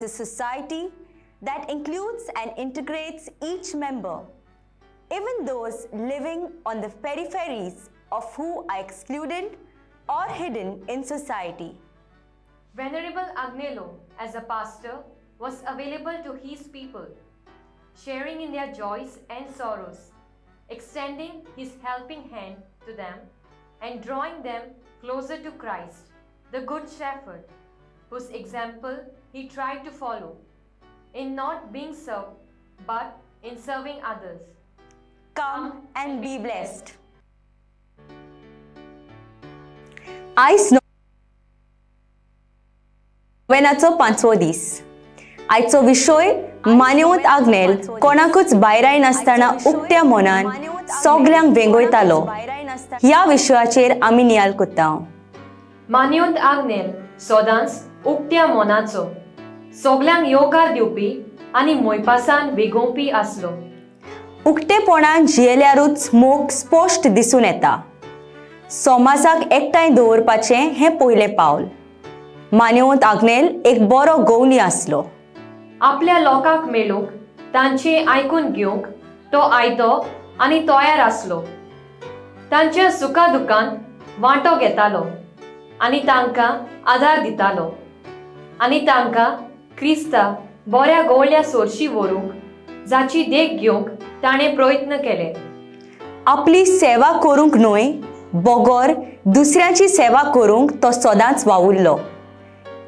a society that includes and integrates each member, even those living on the peripheries of who are excluded or hidden in society. Venerable Agnello, as a pastor, was available to his people, sharing in their joys and sorrows, extending his helping hand to them and drawing them closer to Christ, the Good Shepherd, whose example he tried to follow, in not being served, but in serving others. Come and be blessed. आयज नोवेनाचो 5वो दीस. आयचो विशय मानेवंत आग्नेल कोणाकूच भायराय नासतना उक्त्या मनान सगल्यांक वेंगयतालो. ह्या विशयाचेर आमी नियाल कोत्ता. मानेवंत आग्नेल सदांच उक्त्या मनाचो, सगल्यांक योगार दिवपी आनी मोयपासान वेगोवपी आसलो. उक्तेपणान जियेल्यारूच मोग स्पश्ट दिसून येता. समाजाक एकठांय दवरपाचें हें पयलें पावल. मानेवंत आग्नेल एक बरो गवली आसलो. आपल्या लोकांक मेळूंक तांचे आयकून घेवंक तो आयतो आनी तयार आसलो. तांच्या सुखा दुखांत वांटो घेतालो आनी तांकां आदार दितालो आनी तांकां क्रिस्ता बऱ्या गवळ्या सोरशी व्हरूंक जाची देख घेवंक ताणें प्रयत्न केले. आपली सेवा करूंक न्हय, बगोर दुसऱ्याची सेवा करूंक तो सदांच वावुरलो.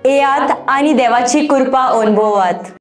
येयात आनी देवाची कृपा अनुभवात.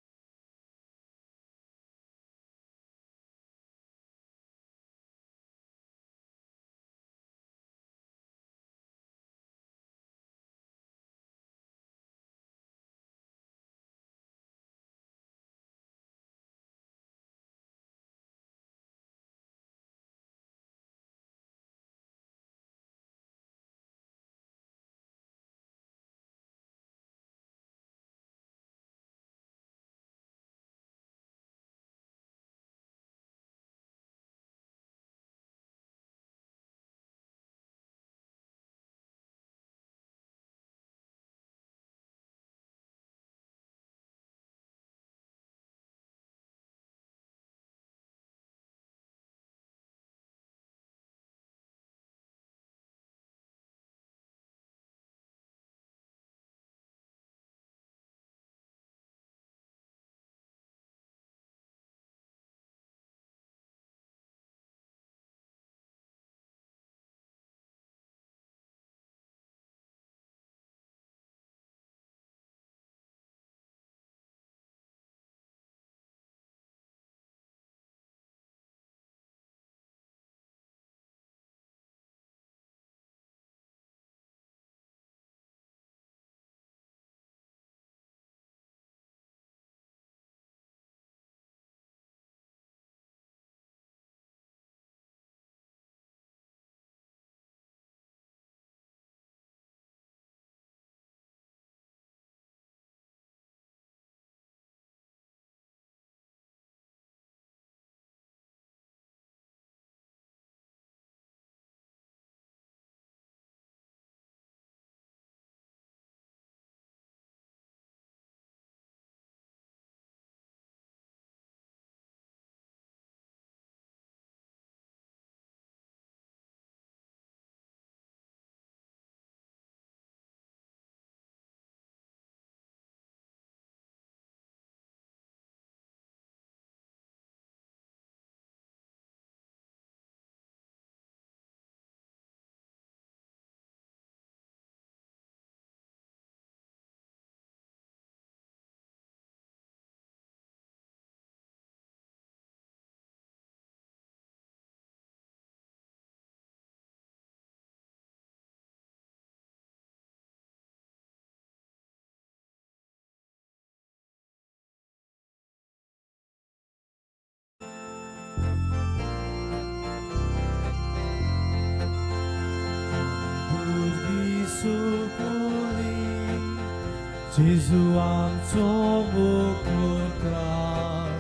Gesù आमचो मुकुटराव,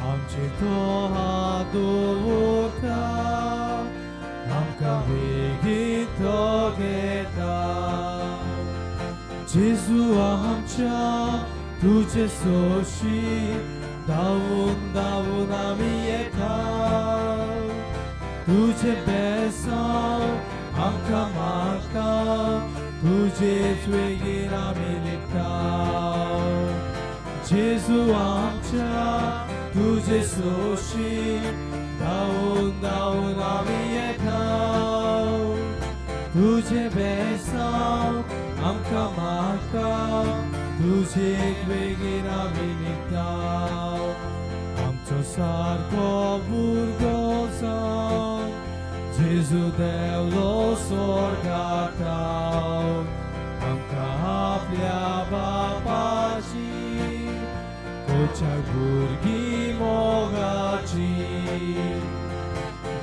आमचे तो हादोका, आमकां बेगीन तो घेता. Gesù आमच्या तुझे सोशीत धावून आम्ही येता तुझे बेसाव आमकां मागता तुझेच वेगीर आमी लिपता जेजू आमच्या तुझे सोशीत धावून आमी येता तुझे बेसाव आमकां मागता तुझेच वेगीर आमी लिपता आमचो सारको भुरगो जावन जेजू देवलो स्वर्गांत आमकां आपल्या बापाची कोचाक भुरगीं मोगाची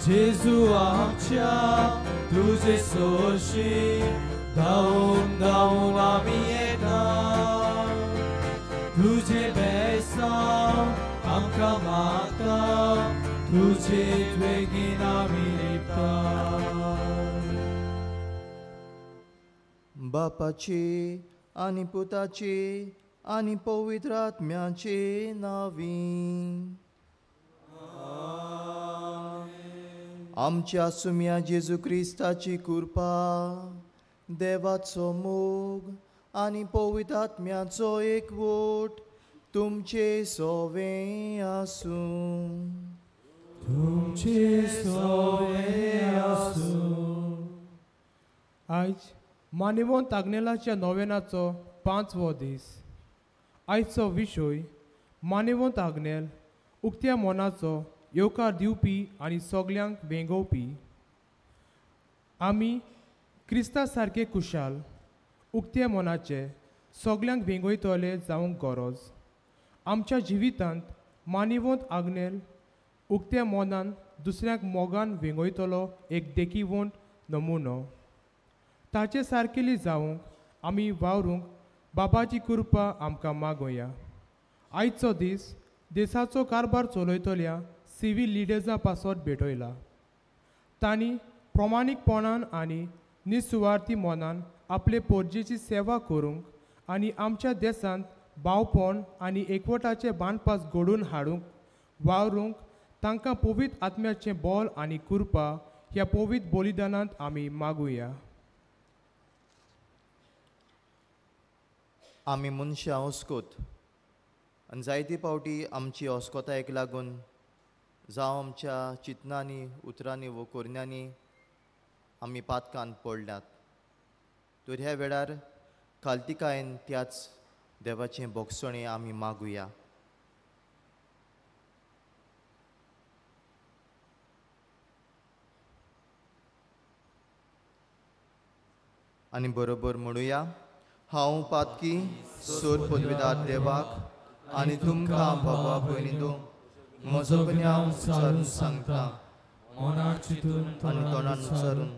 जेजू आमच्या तुझे सोशीत धावून आमी येता तुझे बेसाव आमकां मागता तुझेच वेगीन आमी लिपता बापाची आनी पुताची आनी पवित्र आत्म्याची नांवी आमच्या सुम्या जेजू क्रिस्ताची कृपा देवाचो मोग आनी पवित्र आत्म्याचो एकवट तुमचे सोवे आसूं तुमचे सोवे आसूं आयज मानेवंत आग्नेलाच्या नोवेनाचो 5वो दीस आयचो विशय मानेवंत आग्नेल उक्त्या मोनाचो येवकार दिवपी आनी सगल्यांक वेंगोवपी आमी क्रिस्ता सारके कुशाल उक्त्या मोनाचे सगल्यांक वेंगयतले जावंक गरज आमच्या जिवितांत मानेवंत आग्नेल उक्त्या मोनान दुसऱ्यांक मोगान वेंगयतलो एक देखीवंत नमुनो ताचे सारकेली जावंक आमी वावरूंक बाबाची कृपा आमकां मागोया आयचो दीस देशाचो कारबार चलयतल्या सिव्हिल लिडर्सां पासत भेटयला तांणी प्रमाणीकपणान आनी निसुवार्थी मनान आपले पोरजेची सेवा करूंक आनी आमच्या देशांत भावपण आनी एकवटाचे बांदपास घडोवन हाडूंक वावरूंक तांकां पवित्र आत्म्याचें बोल आनी कृपा ह्या पवित्र बलिदानांत आमी मागुया आमी मनशां ओस्कोत आनी जायती पावटी आमची ओस्कोतायेक लागून जावं आमच्या चिंतनांनी उतरांनी वो कोरण्यांनी आमी पातकान पडल्यात तर ह्या वेळार खालतिकायेन त्याच देवाचें बोगसणें आमी मागुया आनी बरोबर म्हणुया हांव पातकी सोर पदवीदार देवाक आनी तुमकां बाबा भयणींदो म्हजो गुन्यांव विचारून सांगता मनान चिंतून आनी तोंडान विचारून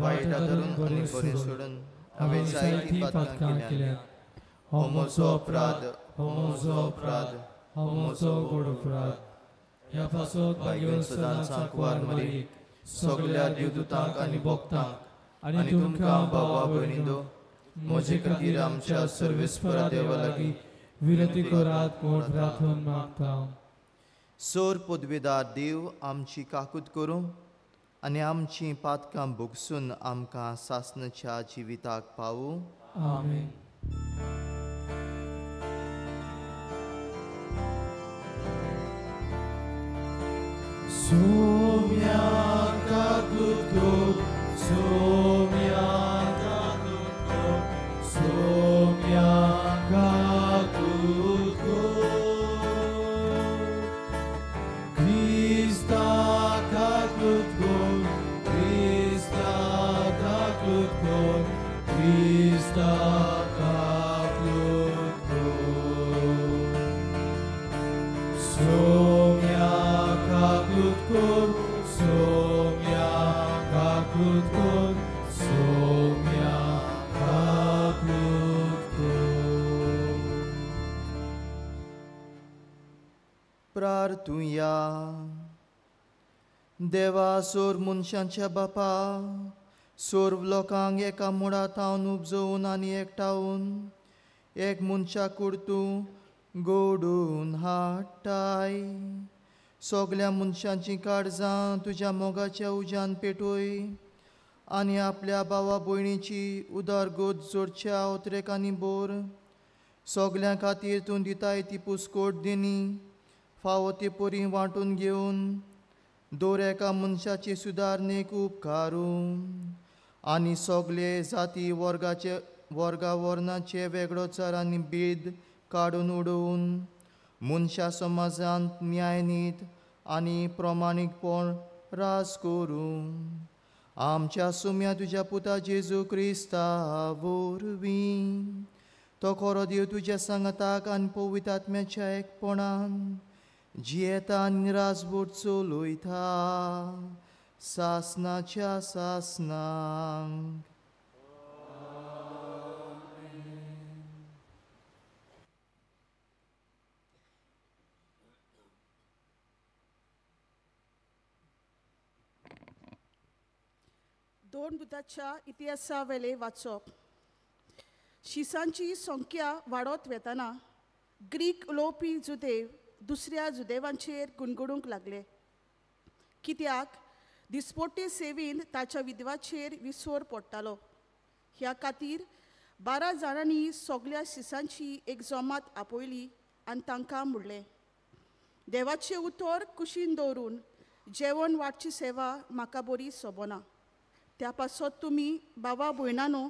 वायट धरून आनी बरें सोडून हांवें जायती पातकां केल्यात हो म्हजो अपराध हो म्हजो अपराध हो म्हजो गोड अपराध ह्या पासत भाग्यवन सदांच कुवार मारीक सगल्या देवदूतांक आनी भक्तांक आनी तुमकां बाबा भयणींदो म्हजे खातीर आमच्या सर्वेस्परा देवा लागीं विनंती करात म्हूण प्रार्थना मागता सोर पदवीदार देव आमची काकूत करूं आनी आमची पातकां भोगसून आमकां सासणाच्या जिविताक पावूं आमेन सोम्या काकूत कर सोम्या काकूत कर सोम्या काकूत कर Krista kaklud går, Krista kaklud går, Krista kaklud går. Somja kaklud går, somja kaklud går, somja kaklud går. प्रार्थुया देवा सोर मनशांच्या बापा सोर लोकांक एका मुळांत हांवन उपजोवन आनी एकठांवन एक मनशाक कुडतूं घोडून हाडटाय सगळ्या मनशांची काळजां तुज्या मोगाच्या उज्यान पेटोय आनी आपल्या भावा भयणीची उदारगत जोडच्या उतरेकांनी बोर सगळ्यां खातीर तूं दिताय ती पुस्कोट देणी फावो ते परी वांटून घेवन दर एका मनशाचे सुदारणेक उपकारू आनी सगळे जाती वर्गा वर्णाचे वेगळोचार आनी भेद काडून उडोवन मनशा समाजांत न्यायनीत आनी प्रमाणीकपण रास करूं आमच्या सुम्या तुज्या पुता जेजू क्रिस्ता वरवीं तो खरो देव तुज्या सांगताक आनी पवित्र आत्म्याच्या एकपणान जियेता आनी रासभर चलयता सासनाच्या सासनांक. दोन बुधाच्या इतिहासा वेले वाचप. शिसांची संख्या वाडत वेताना ग्रीक उलोवपी जुदेव दुसऱ्या जुदेवांचेर गुणगुणूंक लागले कित्याक दिसपट्टे सेवेन ताच्या विधवाचेर विसर पडटालो. ह्या खातीर 12 जाणांनी सगळ्या शिसांची एक जमात आपयली आनी तांकां म्हणलें, देवाचें उतर कुशीन दवरून जेवण वाडची सेवा म्हाका बरी सोबना. त्या पासत तुमी भावा भयणानो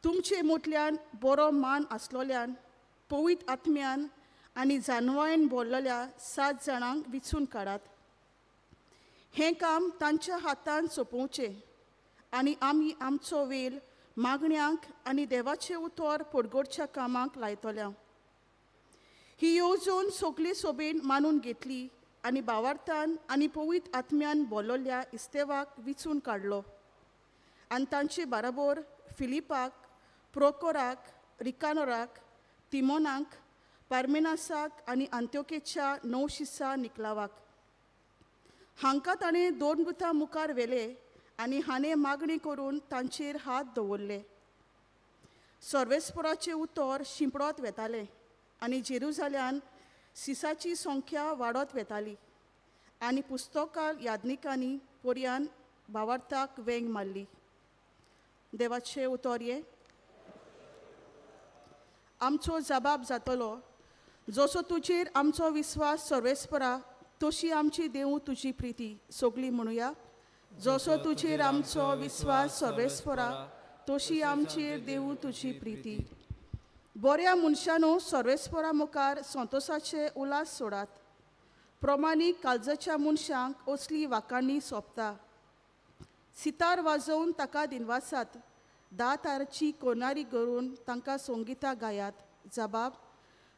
तुमचे मोटल्यान बरो मान आसलोल्यान पवित्र आत्म्यान आनी जानवायन भरलेल्या 7 जाणांक विचून काडात. हें काम तांच्या हातान सोंपोवचें आनी आमी आमचो वेल मागण्यांक आनी देवाचें उतर पडगोडच्या कामाक लायतल्या. ही येवजण सगळे सोबेन मानून घेतली आनी भावार्थान आनी पवित्र आत्म्यान भरलेल्या इस्तेवाक विचून काडलो आनी तांचे बराबर फिलिपाक, प्रोकोराक, रिकानोराक, तिमोनाक, पार्मेनासाक आनी अंत्योकेच्या 9 शिसा निकलावाक. हांकां ताणें 2 बुथां मुखार व्हेले आनी हाणें मागणी करून तांचेर हात दवरले. सर्वेस्पराचें उतर शिंपडत वेतालें आनी जेरुजाल्यान सिसाची संख्या वाडत वेताली आनी पुस्तकां यादनिकांनी पर्यान भावार्थाक वेंग मारली. देवाचें उतर हे आमचो जबाब जातलो. जसो तुजेर आमचो विस्वास सर्वेस्परा तशी आमची देव तुजी प्रिती. सगळीं म्हणुया, जसो तुजेर आमचो विस्वास सर्वेस्परा तशी आमचेर देव तुजी प्रिती. बऱ्या मनशानो सर्वेस्परा मुखार संतोशाचे उलास सोडात. प्रमाणीक काळजाच्या मनशांक असली वाकाणी सोंपता. सितार वाजोवन ताका दिनवासात. 10 तारची कोनारी करून तांकां संगिता गायात. जबाब,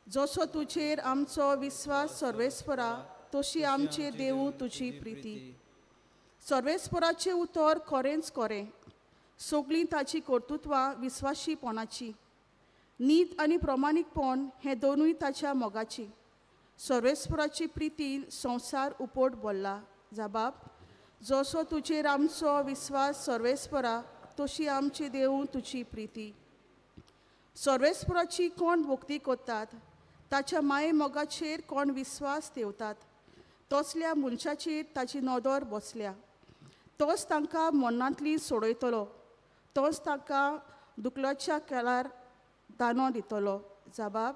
जसो तुजेर आमचो विस्वास सर्वेस्परा तशी आमचेर देव तुजी प्रिती. सर्वेस्पराचें उतर खरेंच खरें. सगळीं ताची कर्तुत्वां विस्वाशीपणाची. नीत आनी प्रमाणीकपण हे दोनूय ताच्या मोगाची. सर्वेस्पराची प्रितीन संवसार उपट भरला. जबाब, जसो तुजेर आमचो विस्वास सर्वेस्परा तशी आमची देव तुजी प्रिती. सर्वेस्पराची कोण भक्ती करतात ताच्या माये मोगाचेर कोण विस्वास ठेवतात तसल्या मनशाचेर ताची नदर बसल्या. तोच तांकां मनांतली सोडयतलो. तोच तांकां दुखल्याच्या काळार दानो दितलो. जबाब,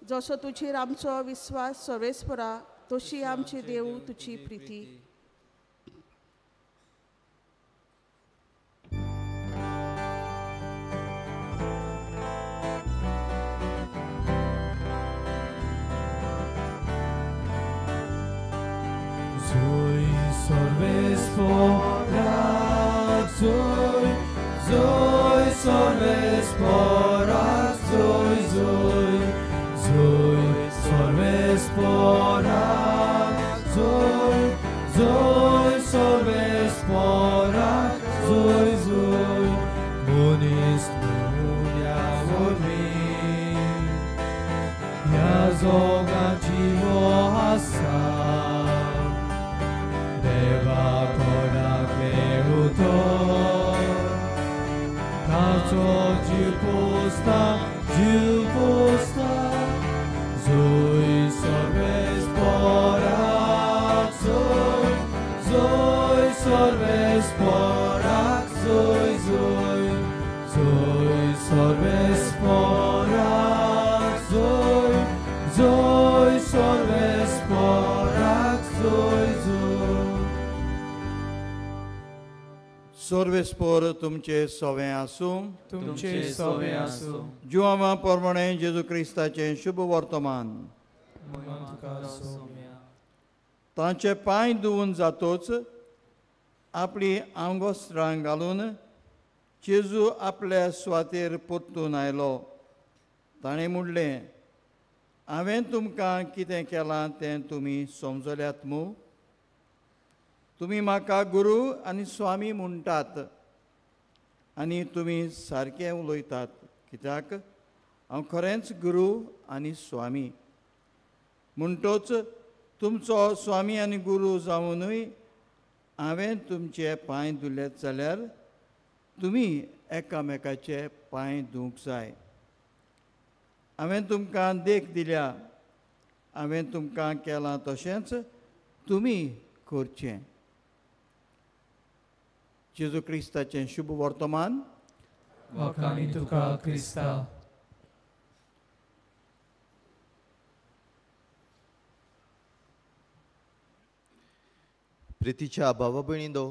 जसो तुजेर आमचो विस्वास सर्वेस्परा तशी आमची देव तुजी Priti. Sorvespora, zoe, zoe, sorvespora, zoe, zoe, zoe, sorvespora, zoe, zoe, sorvespora, zoe, zoe, bunis munia vormi, ja zoga chivo hasam. Deva konak neuto, kaco juposta, जोय सर्वेस्पराक जोय जोय. सर्वेस्पर तुमचे सोवे आसूं. तुमचे सोवे आसूं. जुआमा प्रमाणे जेजू क्रिस्ताचें शुभ वर्तमान. तुका सोम्या. तांचे पांय धुवन जातोच आपली आंगोस्त्रां घालून जेजू आपल्या स्वातेर परतून आयलो. ताणें म्हणलें, हांवें तुमकां कितें केलां तें तुमी समजल्यात मू. तुमी म्हाका गुरू आनी स्वामी म्हणटात आनी तुमी सारकें उलयतात, कित्याक हांव खरेंच गुरू आनी स्वामी. म्हणटोच तुमचो स्वामी आनी गुरू जावनूय हांवें तुमचे पांय धुलेत जाल्यार तुमी एकामेकाचे पांय धुवंक जाय. हांवें तुमकां देख दिल्या, हांवें तुमकां केलां तशेंच तुमी करचें. जेजू क्रिस्ताचें शुभ वर्तमान. वखाणी तुका क्रिस्ता. प्रितीच्या भावा भयणींनो,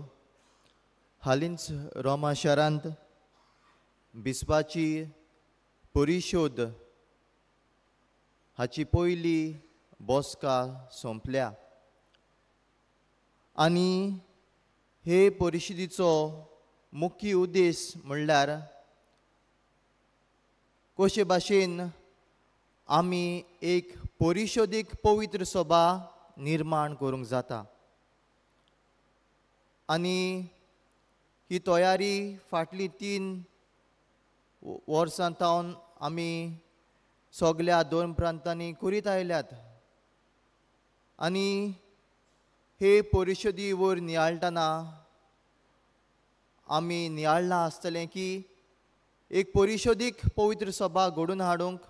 हालींच रोमा शारांत बिस्पाची परिशोध हाची पयली बसका सोंपल्या आनी हे परिशदेचो मुख्य उद्देश म्हणल्यार कशे भाशेन आमी एक परिशोदीक पवित्र सभा निर्माण करूंक जाता. आनी ही तयारी फाटली 3 वर्सां तावन आमी सगळ्या 2 प्रांतांनी करीत आयल्यात. आनी हे परिशदी वयर नियाळटना आमी नियाळ्ळां आसतलें की एक परिशदीक पवित्र सभा घडोवन हाडूंक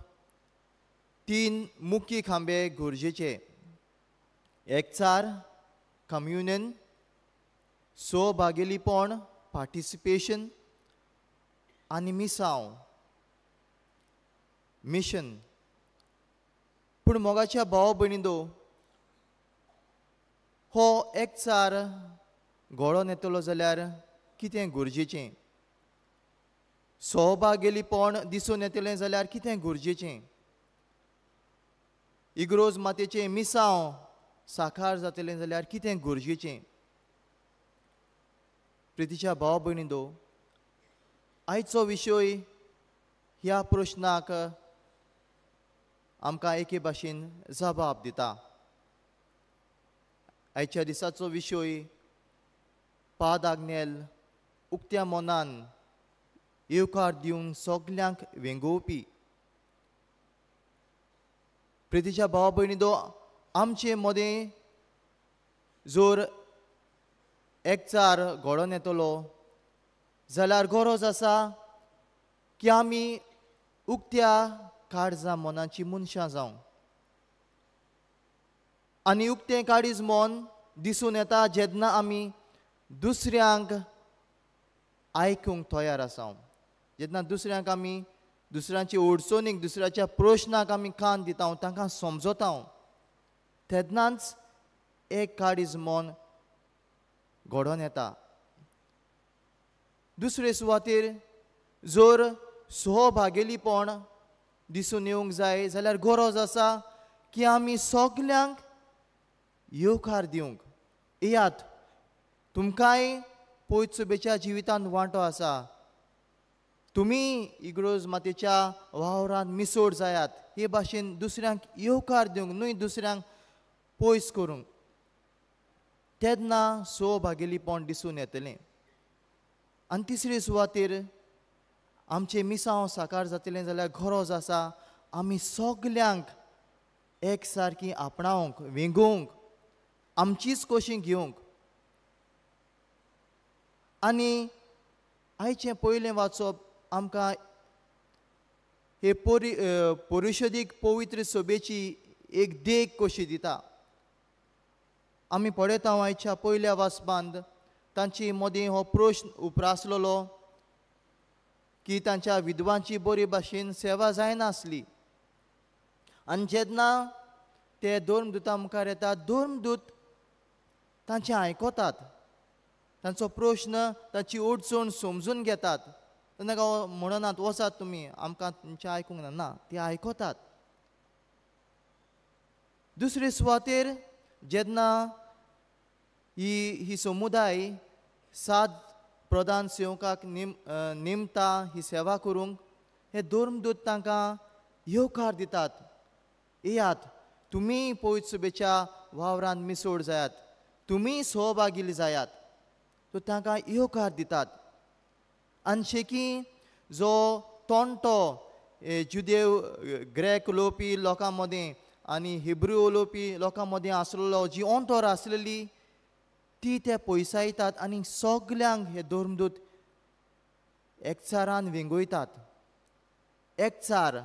3 मुख्य खांबे गरजेचे. एकचार कम्युनियन, सहभागिलीपण पार्टिसिपेशन आनी मिसांव मिशन. पूण मोगाच्या भाव भयणींनो, हो एकचार घडोवन येतलो जाल्यार कितें गरजेचें? सहभागिलीपण दिसून येतलें जाल्यार कितें गरजेचें? इग्रोज मातेचें मिसांव साकार जातलें जाल्यार कितें गरजेचें? प्रितीच्या भाव भयणींनो, आयचो विशय ह्या प्रश्नाक आमकां एके भाशेन जबाब दिता. आयच्या दिसाचो विशय पाद आग्नेल उक्त्या मोनान येवकार दिवंक सगल्यांक वेंगोवपी. प्रितीच्या भाव भयणींनो, आमचे मदें जर एकचार घडोवन येतलो जाल्यार गरज आसा की आमी उक्त्या काळजा मोनाची मनशां जावं. आनी उक्तें काळीज मन दिसून येता जेन्ना आमी दुसऱ्यांक आयकूंक तयार आसां. जेन्ना दुसऱ्यांक आमी दुसऱ्यांची अडचणीक, दुसऱ्याच्या प्रश्नाक आमी कान दिता, तांकां समजता, तेन्नाच एक काळीज मन घडोवन येता. दुसरे सुवातेर जर सहभागिलीपण दिसून येवंक जाय जाल्यार गरज आसा की आमी सगल्यांक येवकार दिवंक. येयात, तुमकांय पयत सुबेच्या जिवितांत वांटो आसा. तुमी इग्रोज मातेच्या वावरांत मिसोड जायात. हे भाशेन दुसऱ्यांक येवकार दिवंक न्हय, दुसऱ्यांक पयस करूंक. तेन्ना सहभागिलीपण दिसून येतलें. आनी तिसरे सुवातेर आमचें मिसांव साकार जातलें जाल्यार गरज आसा आमी सगल्यांक एक सारकीं आपणावंक, वेंगोवंक, आमचीच कशीं घेवंक. आनी आयचें पयलें वाचप आमकां हे परिशदीक पवित्र सभेची एक देख कशी दिता. आमी पळयता आयच्या पयल्या वाचपांत तांचे मदीं हो प्रश्न उप्रासलेलो की तांच्या विधवांची बरे भाशेन सेवा जायनासली. आनी जेन्ना ते धर्मदुता मुखार येतात, धर्मदूत तांचे आयकतात, तांचो प्रश्न तांची अडचण समजून घेतात. तांकां म्हणनात वचात तुमी, आमकां तुमचें आयकूंक ना, ती आयकतात. दुसरे सुवातेर जेन्ना ही समुदाय 7 प्रधान सेवकाक नेमता ही सेवा करूंक, हे धर्मदूत तांकां येवकार दितात. येयात, तुमी पवित्र सभेच्या वावरांत मिसळ जायात, तुमी सहभागी जायात. तो तांकां येवकार दितात. आनी शेकी जो तोंटो जुदेव ग्रेक उलोवपी लोकां मदें आनी हिब्रू उलोवपी लोकां मदें आसलेलो, जी अंतर आसलेली ती ते पयसायतात आनी सगल्यांक हे धर्मदूत एकचारान वेंगयतात. एकचार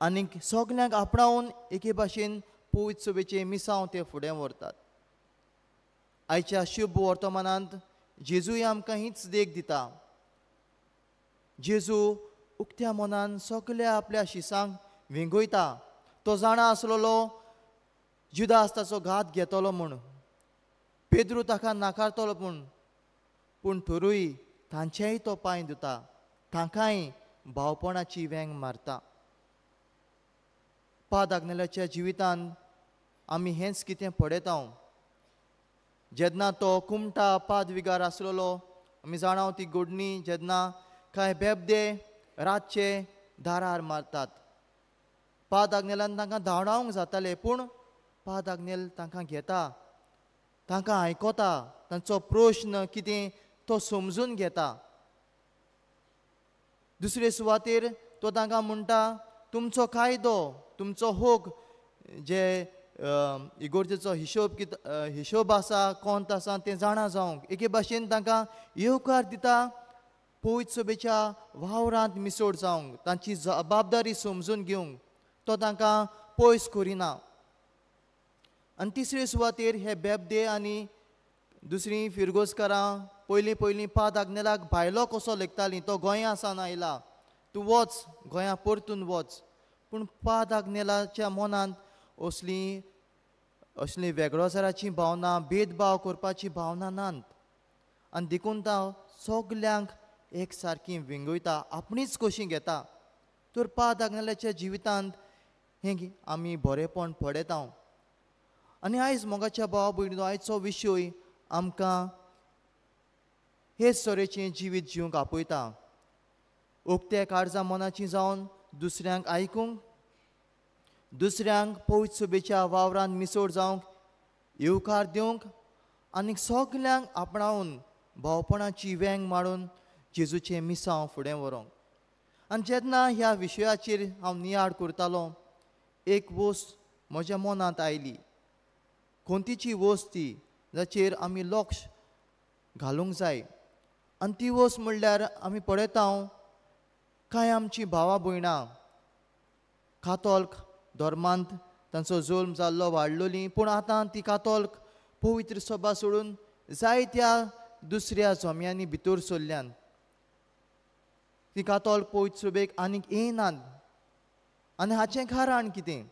आनीक सगल्यांक आपणावन एके भाशेन पवित्र सभेचे मिसांव ते फुडें व्हरतात. आयच्या शुभ वर्तमानांत जेजूय आमकां हीच देख दिता. जेजू उक्त्या मनान सगल्या आपल्या शिसांक वेंगयता. तो जाणा आसलेलो जुदास ताचो घात घेतलो म्हूण, पेद्रू ताका नाकारतलो पूण तरूय तांचेय तो पांय धुता, तांकांय भावपणाची वेंग मारता. पाद आग्नेलाच्या जिवितांत आमी हेंच कितें पळयता. जेन्ना तो कुमटा पाद विगार आसलेलो, आमी जाणाव ती गोडणी, जेन्ना कांय बेबदे रातचे दारार मारतात. पाद आग्नेलान तांकां धांवडावंक जातालें, पूण पाद आग्नेल तांकां घेता, तांकां आयकता, तांचो प्रश्न कितें तो समजून घेता. दुसरे सुवातेर तो तांकां म्हणटा, तुमचो कायदो, तुमचो होग जे इगोर्जेचो हिशोब आसा, कोंत आसा, तें जाणा जावंक. एके भाशेन तांकां येवकार दिता पवित्र सभेच्या वावरांत मिसळ जावंक, तांची जबाबदारी समजून घेवंक. तो तांकां पयस करिना. आनी तिसरे सुवातेर हे बेबदे आनी दुसरीं फिरगोसकारां पयलीं पाद आग्नेलाक भायलो कसो लेखतालीं. तो गोंया सावन आयला, तूं वच, गोंया परतून वच. पूण पाद आग्नेलाच्या मनांत असली वेगळोसराची भावना, भेदभाव करपाची भावना नात. आनी देखून तो सगल्यांक एक सारकी वेंगयता, आपणीच कशी घेता. तर पाद आग्नेलाच्या जिवितांत हें आमी बरेंपण पळयता. आनी आयज मोगाच्या भावा भयणीनो, आयचो विशय आमकां हेच तरेचें जिवीत जिवंक आपयता. उक्ते काळजा मनाची जावन दुसऱ्यांक आयकूंक, दुसऱ्यांक पवित्र सभेच्या वावरांत मिसळ जावंक येवकार दिवंक आनी सगल्यांक आपणावन भावपणाची वेंग मारून जेजूचें मिसांव फुडें व्हरूंक. आनी जेन्ना ह्या विशयाचेर हांव नियाळ करतालो, एक वस्त म्हज्या मनांत आयली. कोणतीची वस्त ती जाचेर आमी लक्ष घालूंक जाय. आनी ती वस्त म्हणल्यार आमी पळयता कांय आमचीं भावां भयणां कातोल्क धर्मांत तांचो जल्म जाल्लो, वाडलोलीं, पूण आतां ती कातोल्क पवित्र सभा सोडून जायत्या दुसऱ्या जम्यांनी भितर सरल्यान. ती कातोल्क पवित्र सभेक आनीक येयनात. आनी हाचें कारण कितें?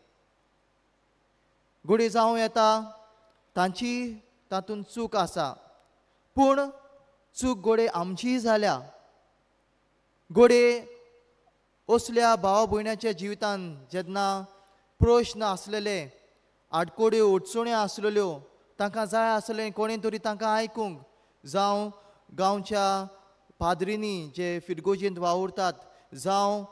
घोडे जावं येता, तांची तातूंत चूक आसा, पूण चूक घोडे आमचीय जाल्या. घोडे असल्या भावा भयणाच्या जिवितांत जेन्ना प्रश्न आसलेले, आडकोड्यो अडचण्यो आसलेल्यो, तांकां जाय आसलें कोणें तरी तांकां आयकूंक, जावं गांवच्या पाद्रिनी जे फिरगोजेंत वावुरतात, जावं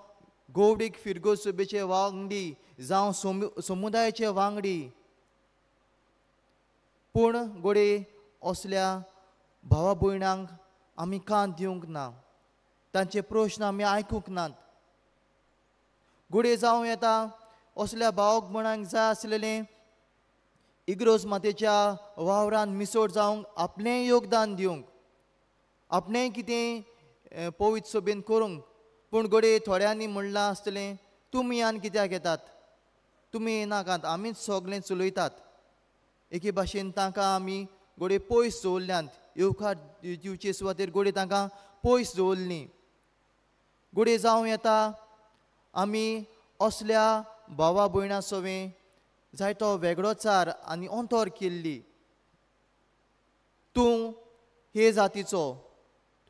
गोवडीक फिरगो सभेचे वांगडी, जावं समुदायाचे वांगडी. पूण घोडे असल्या भावा भयणांक आमी कान दिवंक ना, तांचे प्रश्न आमी आयकूंक नात. घोडे जावं येता असल्या भावक भयणांक जाय आसलेलें इग्रोज मातेच्या वावरांत मिसळ जावंक, आपलें योगदान दिवंक, आपणें कितें पवित्र सभेन करूंक. पूण घोडे थोड्यांनी म्हणलां आसतलें, तुमी आनी कित्याक येतात, तुमी येनाकात, आमीच सगळें चलयतात. एके भाशेन तांकां आमी घोडे पयस दवरल्यांत. येवकार दिवचे सुवातेर घोडे तांकां पयस दवरलीं. घोडे जावं येता आमी असल्या भावा भयणां सोवें जायतो वेगळोचार आनी अंतर केल्ली. तूं हे जातीचो,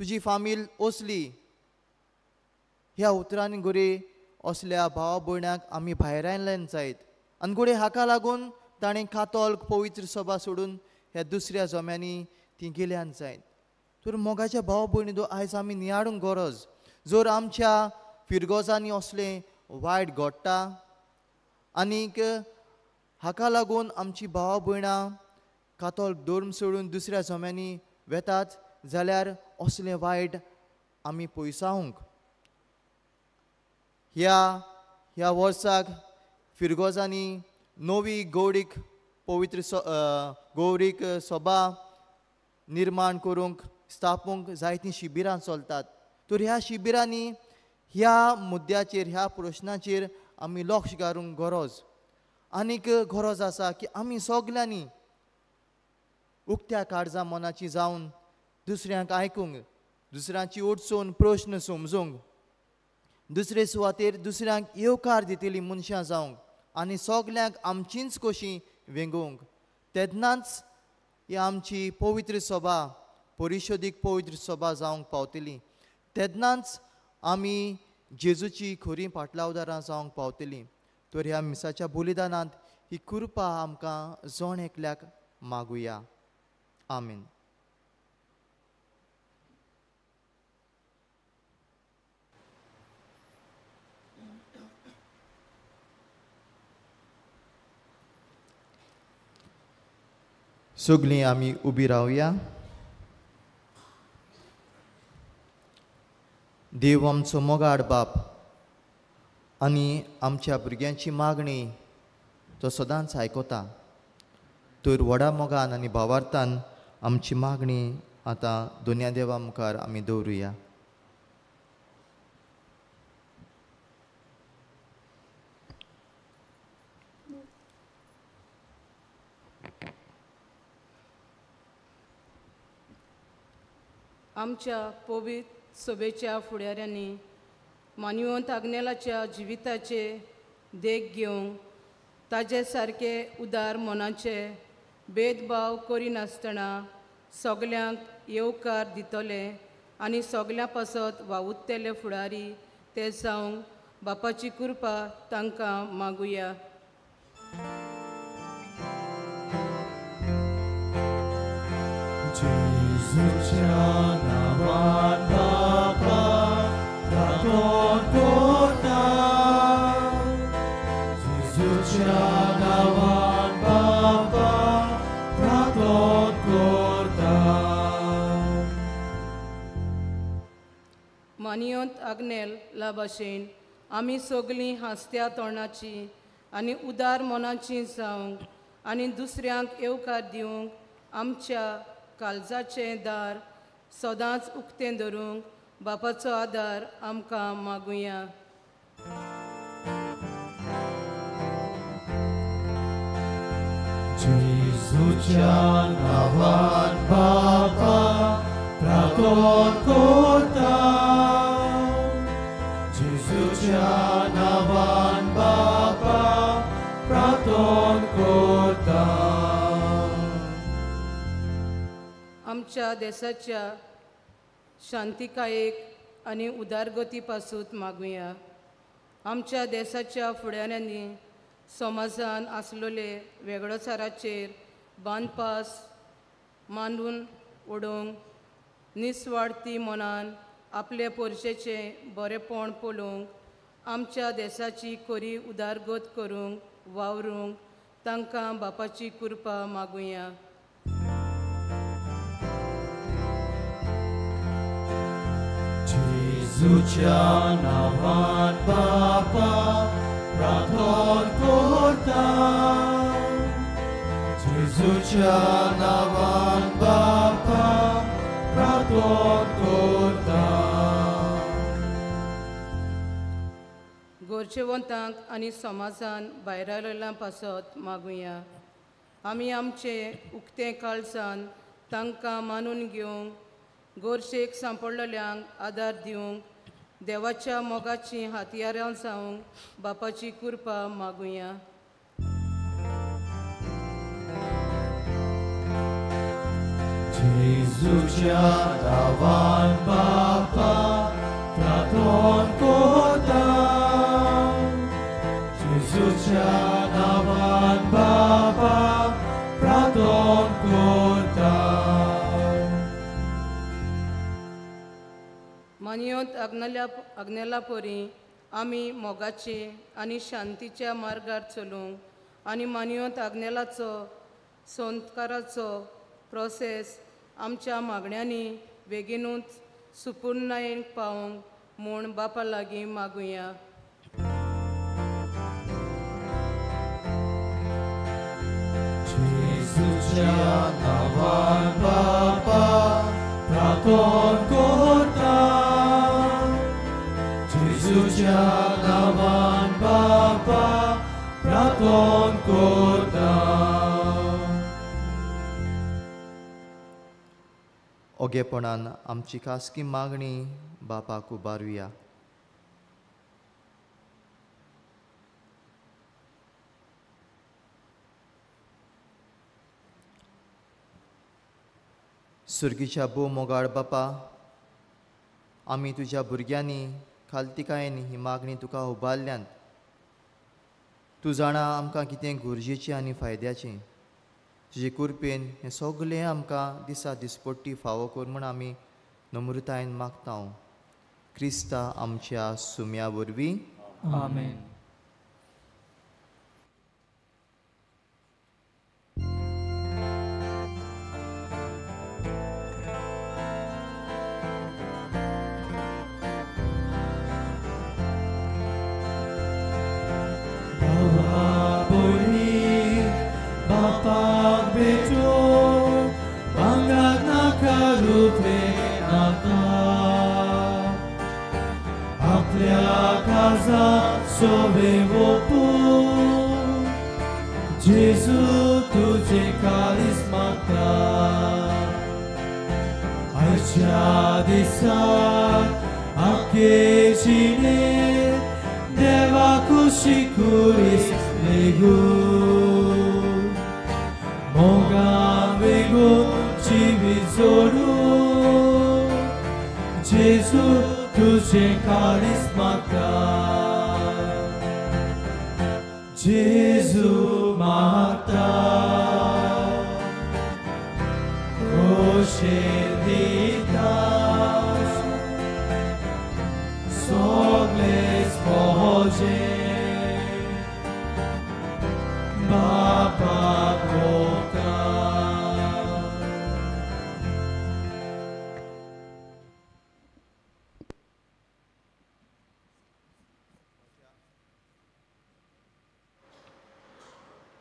तुजी फामील असली. ह्या उतरांनी गोरे असल्या भावा भयणांक आमी भायर आयल्यान जायत. आनी गोडे हाका लागून ताणें कातोल्क पवित्र सभा सोडून ह्या दुसऱ्या जम्यांनी ती गेल्यान जायत. तर मोगाच्या भाव भयणीचो आयज आमी नियाडूंक गरज. जर आमच्या फिरगोजांनी असलें वायट घडटा आनीक हाका लागून आमची भावा भयणां कातोल्क धर्म सोडून दुसऱ्या जम्यांनी वेतात जाल्यार असलें वायट आमी पयसावंक. ह्या वर्साक फिरगोजांनी नवी गौरीक पवित्र गौरीक सभा निर्माण करूंक स्थापूंक जायतीं शिबिरां चलतात. तर ह्या शिबिरांनी ह्या मुद्द्याचेर ह्या प्रश्नाचेर आमी लक्ष घालूंक गरज. आनीक गरज आसा की आमी सगल्यांनी उक्त्या काळजां मनाची जावन दुसऱ्यांक आयकूंक, दुसऱ्यांची ओडचून प्रश्न समजूंक, दुसरे सुवातेर दुसऱ्यांक येवकार दितली मनशां जावंक आनी सगल्यांक आमचींच कशीं वेंगोवंक. तेन्नाच ही आमची पवित्र सभा परिशोदीक पवित्र सभा जावंक पावतली. तेन्नाच आमी जेजूची खरी पाटलावदारां जावंक पावतली. तर ह्या मिसाच्या बलिदानांत ही कृपा आमकां जण एकल्याक मागुया. आमीन. सगळीं आमी उबी रावया. देव आमचो मोगाड बाप आनी आमच्या भुरग्यांची मागणी तो सदांच आयकता. तर व्हडा मोगान आनी भावार्थान आमची मागणी आतां दोनया देवा मुखार आमी दवरुया. आमच्या पवित्र सभेच्या फुडाऱ्यांनी मानिवंत आग्नेलाच्या जिविताचे देख घेवंक ताजे सारके उदार मनाचे भेदभाव करिनासतना सगल्यांक येवकार दितले आनी सगल्यां पासत वावुरतेले फुडारी ते जावंक बापाची कृपा तांकां मागुया. जेजूच्या नांवान बापा प्रार्थना करता. जेजूच्या नांवान बापा प्रार्थना करता. मानियंत आग्नेल ला भाशेन आमी सगलीं हांसत्या तोंडाची आनी उदार मनाची जावंक आनी दुसऱ्यांक येवकार दिवंक आमच्या काळजाचें दार सदांच उक्तें धरूंक बापाचो आदार आमकां मागुया. जेजूच्या नांवान बापा प्रार्थना करता. जेजूच्या नांवान बापा प्रार्थना करता. आमच्या देशाच्या शांतिकायेक आनी उदारगती पासून मागुया. आमच्या देशाच्या फुडाऱ्यांनी समाजान आसलोले वेगळोचाराचेर बांदपास मांडून उडोवंक निस्वार्थी मनान आपले पोरशेचें बरेपण पळोवंक आमच्या देशाची खरी उदारगत करूंक वावरूंक तांकां बापाची कृपा मागुया. जेजूच्या नांवान बापा प्रार्थना करता. जेजूच्या नांवान बापा प्रार्थना करता. गोरचेवंतांक आनी समाजान भायर आयलेल्यां पासत मागुया. आमी आमचे उक्तें काळजान तांकां मानून घेवंक गोरशेक सांपडलेल्यांक आदार दिवंक देवाच्या मोगाची हातयारां जावंक बापाची कृपा मागुया. Jezucia davan Bapa, praton kotam. Jezucia davan Bapa, praton kotam. मानियोत Agnela परी आमी मोगाचे आनी शांतीच्या मार्गार चलूंक आनी मानियोत आग्नेलाचो संस्काराचो प्रोसेस आमच्या मागण्यांनी बेगीनूच सुपूर्णायेक पावंक म्हूण बापा लागीं मागुया. Jezucia davan Bapa, praton kotam. Jezucia davan Bapa, praton kotam. ओगेपणान आमची खासगी मागणी बापाक उबारुया. सुर्गीच्या भू मोगाळ बापा, आमी तुज्या भुरग्यांनी खालतिकायेन ही मागणी तुका उबारल्यान तूं जाणा आमकां कितें गरजेचें आनी फायद्याचें. तुजे कृपेन हें सगळें आमकां दिसा दिसपट्टी फावो कर म्हूण आमी नम्रतायेन मागता. क्रिस्ता आमच्या सुम्या वरवीं. आमेन. Bapak bejo, bangga nakarupe naka. आपल्या काजा सोवेवोपू, जेजू तुझे कारिस्माका. आयच्या दिसाक आखे जिणेर देवा खुशी कुरीस लेगून. मोगान वेगून जिवीत जोडून, जेजू तुझे कारिस्माका. जेजू मागता खोशेर दितास सगळेच पोहोचे बापाक वोता.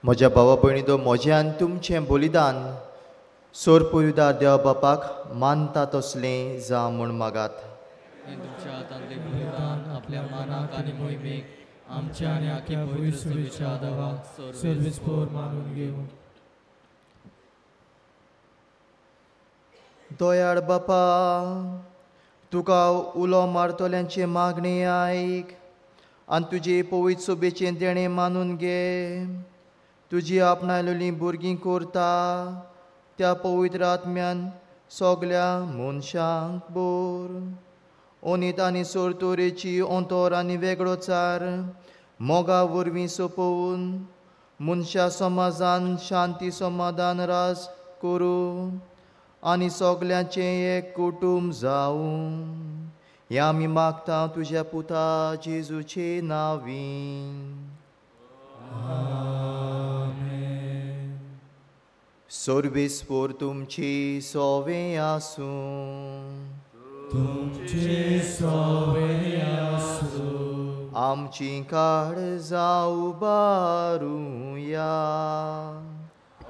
म्हज्या भावा भयणीचो म्हज्यान तुमचें बलिदान सोर पुरुदार देवा बापाक मानता तसलें जा म्हूण मागात. तुमच्या हातांतले बलिदान आपल्या मानाक आनी मोहिमेक आमच्या आनी आख्या भविष्यच्या देवाक सर्वेस्पोर मानून घेवन. दयाळ बापा, तुका उलो मारतल्यांचे मागणी आयक आनी तुजे पवित्र सोबेचें देणें मानून घे. तुजी आपणायलेलीं भुरगीं करता त्या पवित्र आत्म्यान सगल्या मनशांक बोर. ओनीत आनी सोरतोरेची अंतर आनी वेगळोचार मोगा वरवीं सोंपोवन मनशा समाजान शांती समाधान रास करूं आनी सगल्यांचें एक कुटुंब जावं. हें आमी मागता तुज्या पुता जेजूचे नांवीं. सर्वेस्पोर तुमची सोवें आसूं. तुमचे सोवें आसूं. आमची काळजां उबारुया.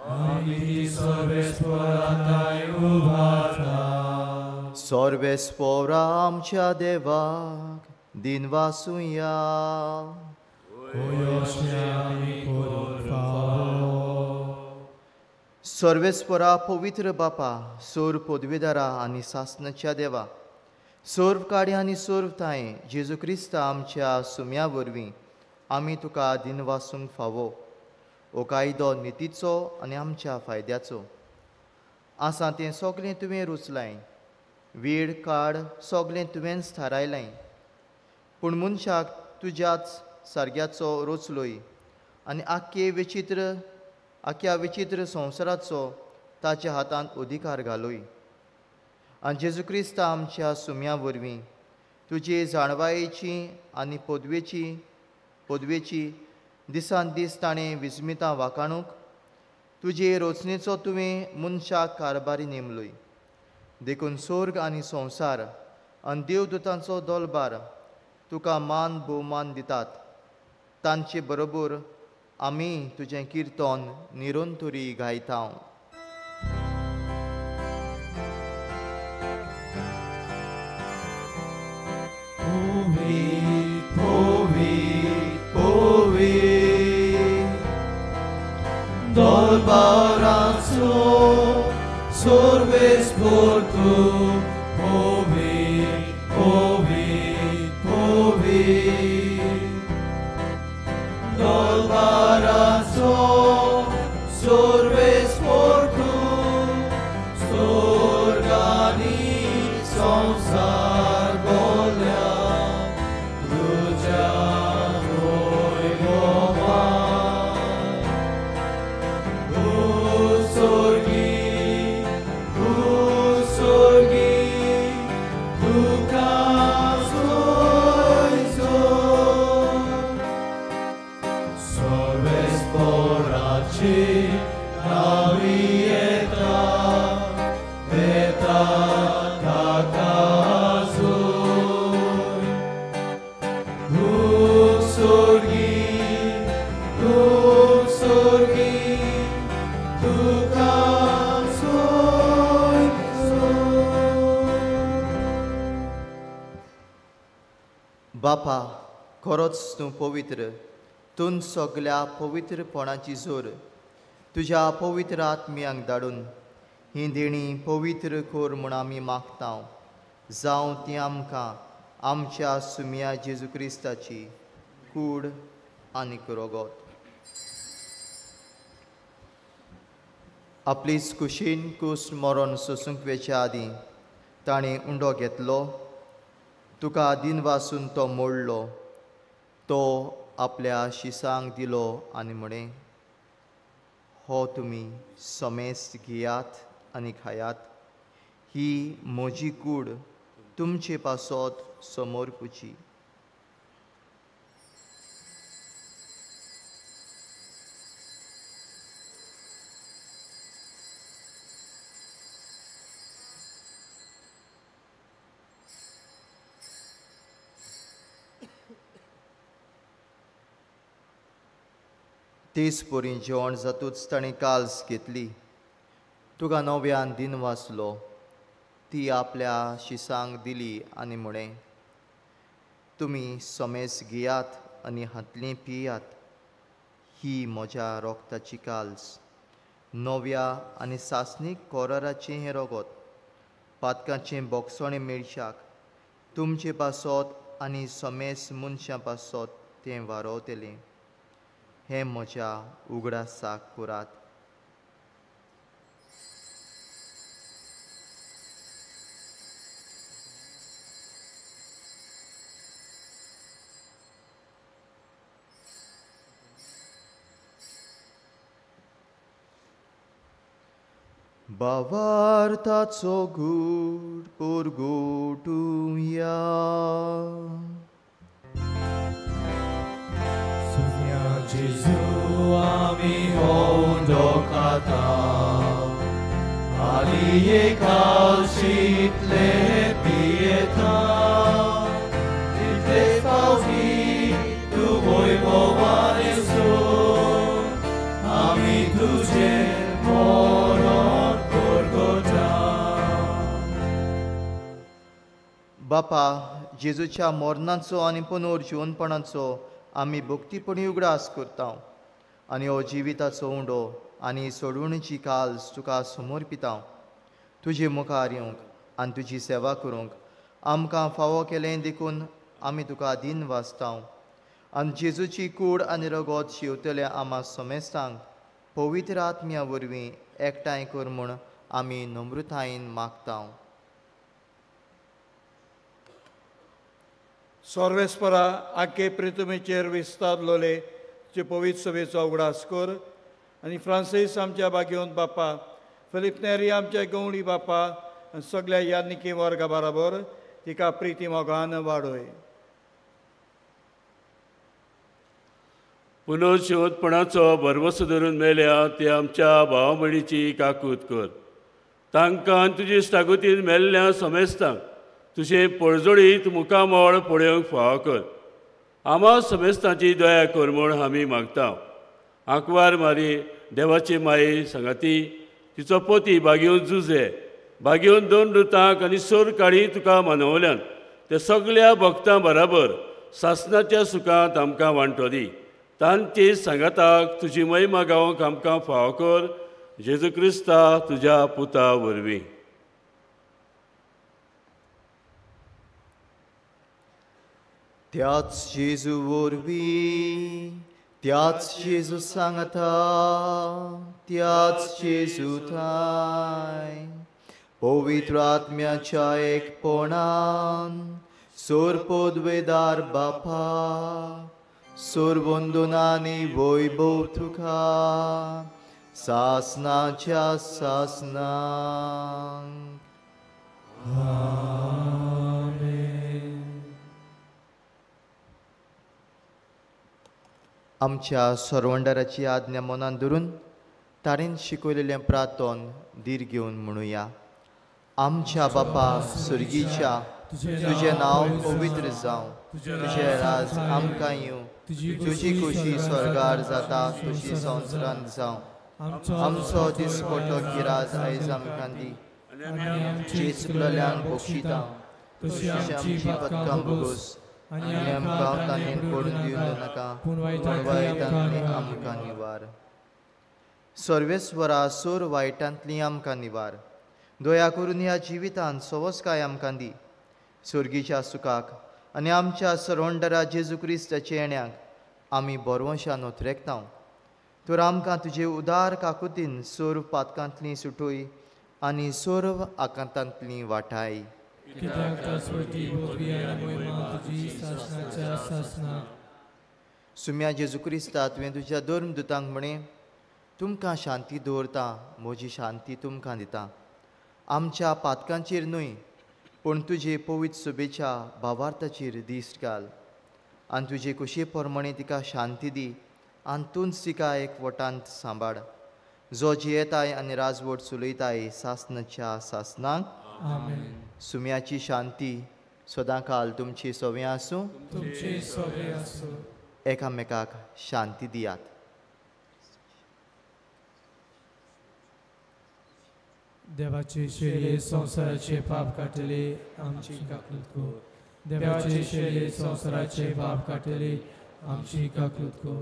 आमी सर्वेस्पोरांताय उबारता. सर्वेस्पोरा आमच्या देवाक दिनवासुया. सर्वेस्परा पवित्र बापा, सोर पदवीदारा आनी सासणाच्या देवा, सोर्व काडी आनी सोर्व थाय जेजू क्रिस्ता आमच्या सुम्या वरवीं आमी तुका दिनवासूंक फावो हो कायदो नितीचो आनी आमच्या फायद्याचो आसा तें सगळें तुवें रुचलाय वेळ काळ सगळें तुवेंच थारायलें पूण मनशाक तुज्याच सारक्याचो रोचलोय आनी आख्या विचित्र संवसाराचो ताच्या हातांत अधिकार घालोय आनी जेजू क्रिस्ता आमच्या सुम्या वरवीं तुजे जाणवायेची आनी पदवेची दिसान दीस ताणें विस्मितां वाकाणूक तुजे रोचणेचो तुवें मनशाक कारबारी नेमलोय देखून स्वर्ग आनी संवसार आनी देवदूतांचो दोलबार तुका मान भोवमान दितात तांचे बरोबर आमी तुजें किर्तन निरंतरी गायता Dolbarazo, sorbes por tu, Dolbarazo, sorbes por tu, storgani sonsar bolya, tuja roi goma. बापा खरोच तूं पवित्र तूं सगळ्या पवित्रपणाची जोर तुज्या पवित्र आत्म्यांक धाडून ही देणी पवित्र कोर म्हूण आमी मागता जावं ती आमकां आमच्या सुम्या जेजू क्रिस्ताची कूड आनी रोगोत आपलीच कुशीन कुस मरण सोसूंक वेच्या आदीं ताणें उंडो घेतलो तुका दिनवासून तो मोडलो तो आपल्या शिसांक दिलो आनी म्हणें हो तुमी समेस्त घेयात आनी खायात ही म्हजी कूड तुमचे पासत समोर पुची तेच पोरी जेवण जातूच ताणें काल्स घेतली तुका नव्यान दिन वाचलो ती आपल्या शिसांक दिली आनी म्हणें तुमी समेस घेयात आनी हातलें पियात ही म्हज्या रोगताची काल्स नव्या आनी सासणीक कोराराचें हें रोगोत पातकाचें बोगसोणें मेळशाक तुमचे पासत आनी समेस मनशां पासत तें वारोवतलें हें म्हज्या उगडासाक करात बावार्थाचो गूढ पुरगोटुया Gesù ami hondo kata Ali e calcit le pietà Te fauti tu vuoi povare su Ami tu je moron Golgotha बापा जेजूच्या मरणाचो आनी पुनर्जीवनपणाचो आमी भक्तीपणी उगडास करता आनी हो जिविताचो उंडो आनी सोडवणीची काल्स तुका समर्पिता तुजे मुखार येवंक आनी तुजी सेवा करूंक आमकां फावो केलें देखून आमी तुका दिन वाचताव आनी जेजूची कूड आनी रगत शिवतले आमा समेस्तांक पवित्र आत्म्या वरवीं एकठांय कर म्हूण आमी नम्रतायेन मागताव. सर्वेस्परा आख्खे प्रितुमेचेर विस्तारलोले तुजे पवित्र सभेचो उगडास कर आनी फ्रांसीस आमच्या बागेवन बापा, फिलिप नेरी आमच्या गवळी बापा आनी सगळ्या यान्निकी वर्गा बरोबर तिका प्रिती मोगान वाडोय. पुनर्शिवतपणाचो भरवसो धरून मेल्या ते आमच्या भाव भयणीची काकूत कर. तांकां तुजे इश्टागतीन मेल्ल्या समेस्तांक तुजे पळजोडीत मुखामोळ पळोवंक फाव कर. आमा समेस्तांची दया कर म्हूण आमी मागता. आंकवार मारी देवाची माई सांगाती तिचो पोती बागेवन जुजे बागेवन 2 रुतांक आनी सोर काळी तुका मनवल्यान ते सगळ्या भक्तां बराबर सासणाच्या सुखांत आमकां वांटो दी. तांची सांगाताक तुजी महिमा गावंक आमकां फाव कर. जेजू क्रिस्ता तुज्या पुता वरवीं. त्याच जेजू वरवीं त्याच जेजू सांगता त्याच जेजू थाय पवित्र आत्म्याच्या एकपणान सोरपोदवेदार बापा सोरबंदुनानी वैभव तुका सासनाच्या सासनांक. आमच्या सरवंडराची आज्ञा मनान धरून ताणेन शिकयलेलें प्रार्थन धीर घेवन म्हणुया. आमच्या बापा सुर्गीच्या तुजें नांव पवित्र जावं, तुजें राज आमकां येवं, तुजी खुशी स्वर्गार जाता तशी संवसारांत जावं. आमचो दिसपट्टो गिराज आयज आमकां दी, जी चुकलेल्यांक बक्षिता तशी आमची पदकां भोगोस आनी आमकां ताणेन पडून दिवं नाका पूण वायटांतली आमकां निवार. सर्वेस्वरा सोर वायटांतली आमकां निवार. दया करून ह्या जिवितांत सवस्काय आमकां दी. सुर्गीच्या सुखाक आनी आमच्या सरवंडरा जेजू क्रिस्ताच्या येण्याक आमी बरवंशान उतरेकताव. तर आमकां तुजे उदार काकुतीन सोर पातकांतली सुटोय आनी सोर आकांतांतली वाटाय. सुम्या जेजू क्रिस्ता तुवें तुज्या धर्म दुतांक म्हणें तुमकां शांती दवरता, म्हजी शांती तुमकां दिता. आमच्या पातकांचेर न्हय पूण तुजे पवित्र सभेच्या भावार्थाचेर दिश्ट घाल आनी तुजे कुशे प्रमाणे तिका शांती दी आनी तूंच तिका एकवटांत सांबाळ. जो जियेताय आनी राजवट चलयताय सासनाच्या सासनांक. सुम्याची शांती सदांकाल तुमची सवय आसूं. एकामेकाक शांती दियात. देवाचे शेळये संसाराचे पाप काटले आमची काकूत कर. देवाचे शेळये संसाराचे पाप काटले आमची काकूत कर.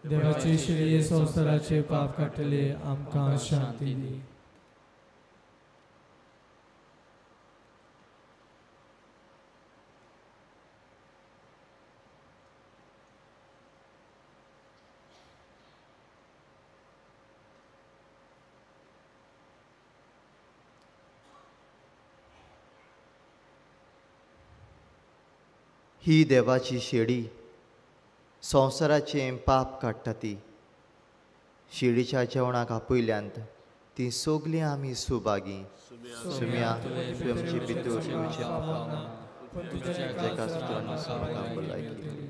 देवाचे शेळये संसाराचे पाप काटले आमकां शांती दी. ही देवाची शेळी संवसाराचें पाप काडटा ती. शेळीच्या जेवणाक आपयल्यांत ती सोगलीं आमी सुभागी. सुम्या तुवें आमची भितर तुमचे जेका सुद्दां आमकां भलायकी दिली.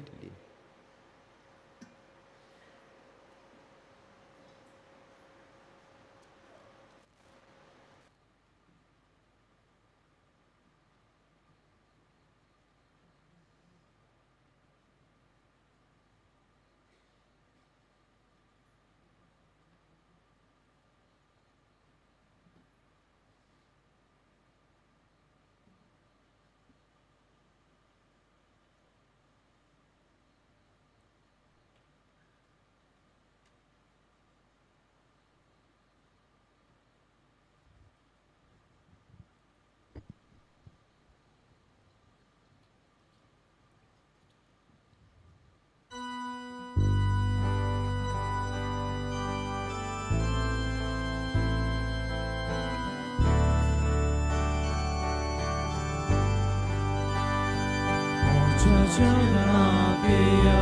जेवणाक येया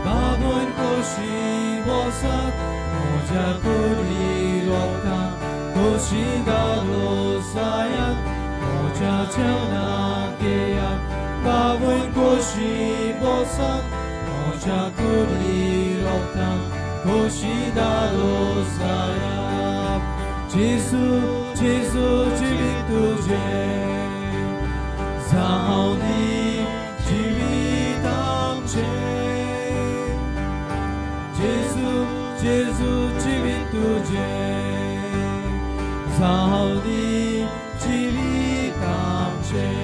बाबून कोशी बसत म्हज्या कुडी रोखता कोशी दारो सायात म्हज्या जेवणाक येया बाबून कोशी बसत म्हज्या कुडी रोखता कोशी दारो सायात जेजू जेजू जिवीत तुजें जावनी जिवीत आमचें जेजू जेजू जिवीत तुजें जावनी जिवीत आमचें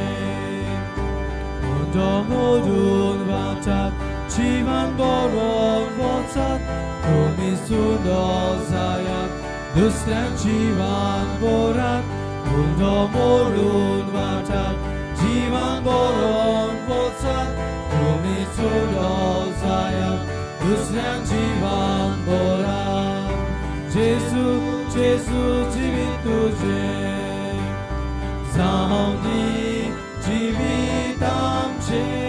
उदक मोडून वतात जिवन बरोवन वचत तुमी सुंदर जायात दुसऱ्याक जिवन बरात उदक मोडून वतात जिवन बरोवन वचत तुमी सुंदर जायात दुसऱ्याक जिवन बरात जेजू जेजू जिवीत तुजें जावनी जिवीत आमचें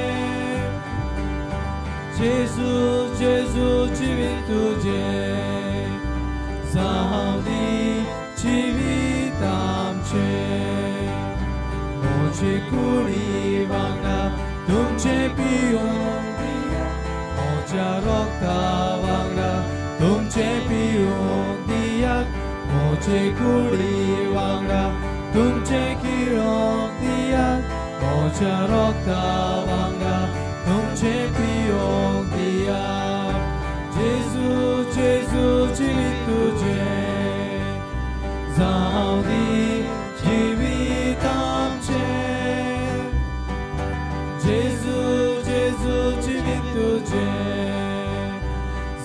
जेजू जेजू जिवीत तुजें जावनी जिवीत आमचें म्हजे कुडी वांगडा तुमचें पिवूंक दियात म्हज्या रोगता वांगडा तुमचें पिवूंक दियात म्हजे कुडी वांगडा तुमचें किळोंक दियात म्हज्या रोगता वांगडा तुमचें पिवूंक दियात जेजू जेजू जिवीत तुजें जावनी जिवीत आमचें जेजू जेजू जिवीत तुजें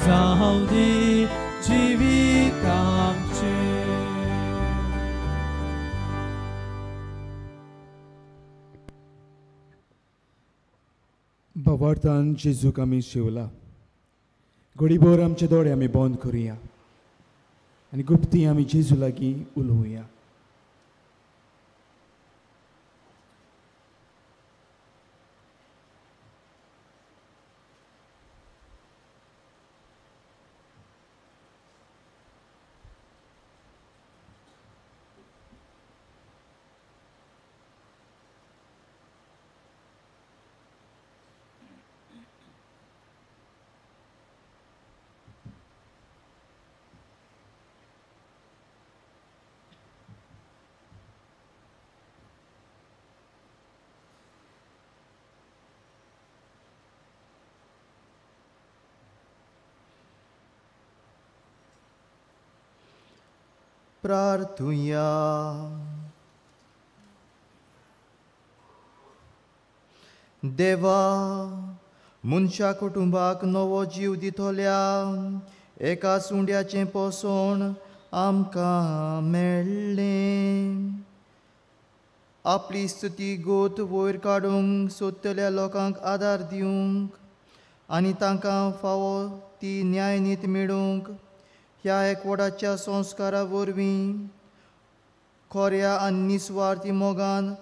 जावनी जिवीत आमचें भवार्थान जेजूक आमी शिवला घडीभर आमचे दोळे आमी बंद करुया आनी गुप्ती आमी जेजू लागीं उलोवया प्रार्थुया देवा मनशा कुटुंबाक नवो जीव दितोल्या एका सुंड्याचें पोसण आमकां मेळ्ळें आपली स्तुती गोत वयर काडूंक सोदतल्या लोकांक आदार दिवंक आनी तांकां फावो ती न्यायनीत मेळूंक ह्या एकवटाच्या संस्कारा वरवीं खोऱ्या आनी निस्वार्थी मोगान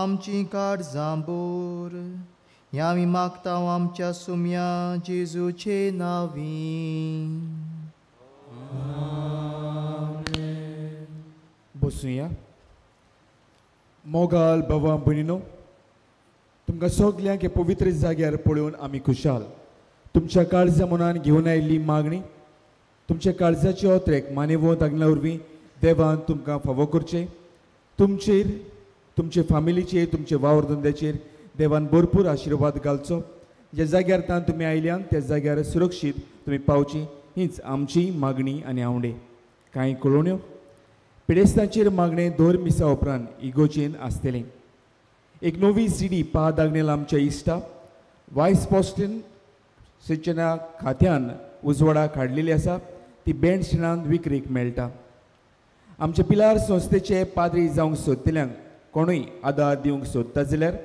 आमची काळजां बोर हें आमी मागता आमच्या सुम्या जेजूचे नांवीं बसूया मोगाल भावा भयणीनो तुमकां सगल्यांक हे पवित्र जाग्यार पळोवन आमी खुशाल तुमच्या काळजा मनान घेवन आयिल्ली मागणी तुमच्या काळजाचे ओत्रेक मानेवंत आग्ना वरवीं देवान तुमकां फावो करचें तुमचेर तुमचे फामिलीचेर तुमचे वावर धंद्याचेर देवान भरपूर आशिर्वाद घालचो ज्या जाग्यार तान तुमी आयल्यान त्या जाग्यार सुरक्षीत तुमी पावची हीच आमची मागणी आनी आवडे कांय कळोवण्यो पिडेस्तांचेर मागणें 2 मिसां उपरांत इगोचेन आसतलें एक नवी CD पाद आग्नेल आमच्या इश्टा वायस पोस्टन सूचना खात्यान उजवाडा काडलेली आसा ती बँड स्टँडांत विक्रेक मेळटा आमच्या पिलार संस्थेचे पाद्री जावंक सोदतल्यांक कोणूय आदार दिवंक सोदता जाल्यार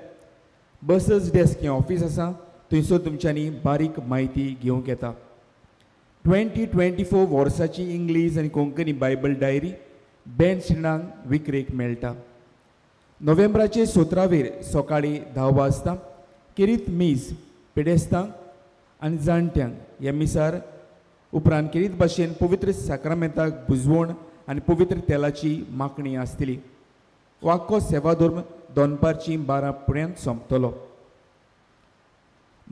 बसस डेस्क हें ऑफीस आसा थंयसर तुमच्यांनी बारीक म्हायती घेवंक येता 2024 वर्साची इंग्लीश आनी कोंकणी बायबल डायरी बँड स्टँडांत विक्रेक मेळटा नोव्हेंबराचे 17 सकाळीं 10 वाजता किरीत मीस पिडेस्तांक आनी जाणट्यांक ह्या मिसार उपरांत केरीत भाशेन पवित्र साक्रामेंताक बुजवण आनी पवित्र तेलाची मागणी आसतली वाक्को सेवाधर्म दोनपारची 12 पर्यंत सोंपतलो